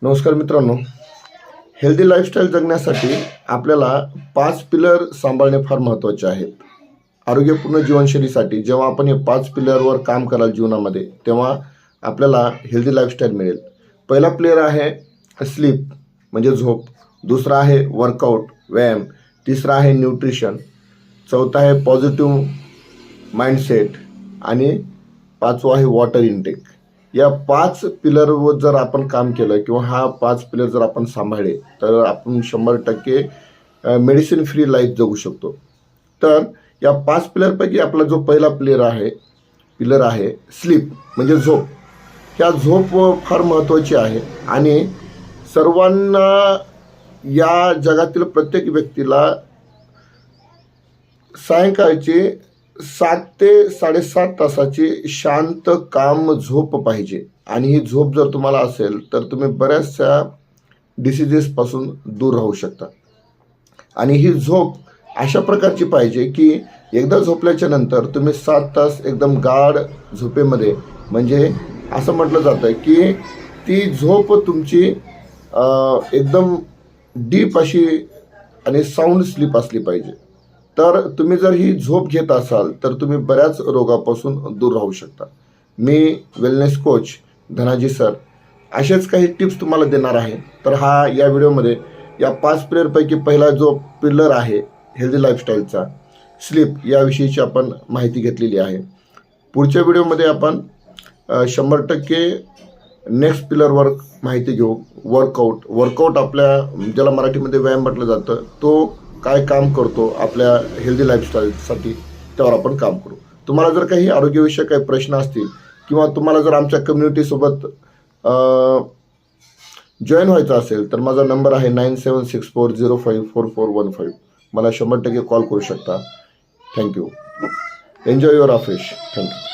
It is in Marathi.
नमस्कार मित्रांनो, हेल्दी लाईफस्टाईल जगण्यासाठी आपल्याला 5 पिलर सांभाळणे फार महत्त्वाचे आहेत. आरोग्यपूर्ण जीवनशैलीसाठी जेव्हा आपण हे 5 पिलरवर काम कराल जीवनामध्ये, तेव्हा आपल्याला हेल्दी लाईफस्टाईल मिळेल. पहिला पिलर आहे स्लीप म्हणजे झोप, दुसरा आहे वर्कआउट व्यायाम, तिसरा आहे न्यूट्रिशन, चौथा आहे पॉझिटिव्ह माइंडसेट आणि पाचवा आहे वॉटर इनटेक. या 5 पिलरवर जर आपण काम केलं किंवा हा 5 पिलर जर आपण सांभाळले तर आपण 100% मेडिसिन फ्री लाईफ जगू शकतो. तर या 5 पिलरपैकी आपला जो पहिला पिलर आहे स्लीप म्हणजे झोप. ह्या झोप फार महत्त्वाची आहे आणि सर्वांना, या जगातील प्रत्येक व्यक्तीला सायंकाळची 7 ते 7.5 तासाची शांत काम झोप पाहिजे. आणि ही झोप जर तुम्हाला असेल तर तुम्ही बऱ्याचशा डिसिजेसपासून दूर राहू शकता. आणि ही झोप अशा प्रकारची पाहिजे की एकदा झोपल्याच्या नंतर तुम्ही 7 तास एकदम गाढ झोपेमध्ये, म्हणजे असं म्हटलं जातं की ती झोप तुमची एकदम डीप अशी आणि साऊंड स्लीप असली पाहिजे. तर तुम्ही जर ही झोप घेत असाल तर तुम्ही बऱ्याच रोगापासून दूर राहू शकता. मी वेलनेस कोच धनाजी सर असेच काही टिप्स तुम्हाला देणार आहे. तर या व्हिडिओमध्ये या 5 पिलरपैकी पहिला जो पिलर आहे हेल्दी लाईफस्टाईलचा स्लीप, याविषयीची आपण माहिती घेतलेली आहे. पुढच्या व्हिडिओमध्ये आपण 100% नेक्स्ट पिलरवर माहिती घेऊ. वर्कआउट आपल्या, ज्याला मराठीमध्ये व्यायाम म्हटलं जातं, तो काय काम करतो आपल्या हेल्दी लाईफस्टाईलसाठी, त्यावर आपण काम करू. तुम्हाला जर काही आरोग्यविषयक काही प्रश्न असतील किंवा तुम्हाला जर आमच्या कम्युनिटीसोबत जॉईन व्हायचं असेल तर माझा नंबर आहे 9764054415. मला 100% कॉल करू शकता. Thank you. Enjoy your office. Thank you.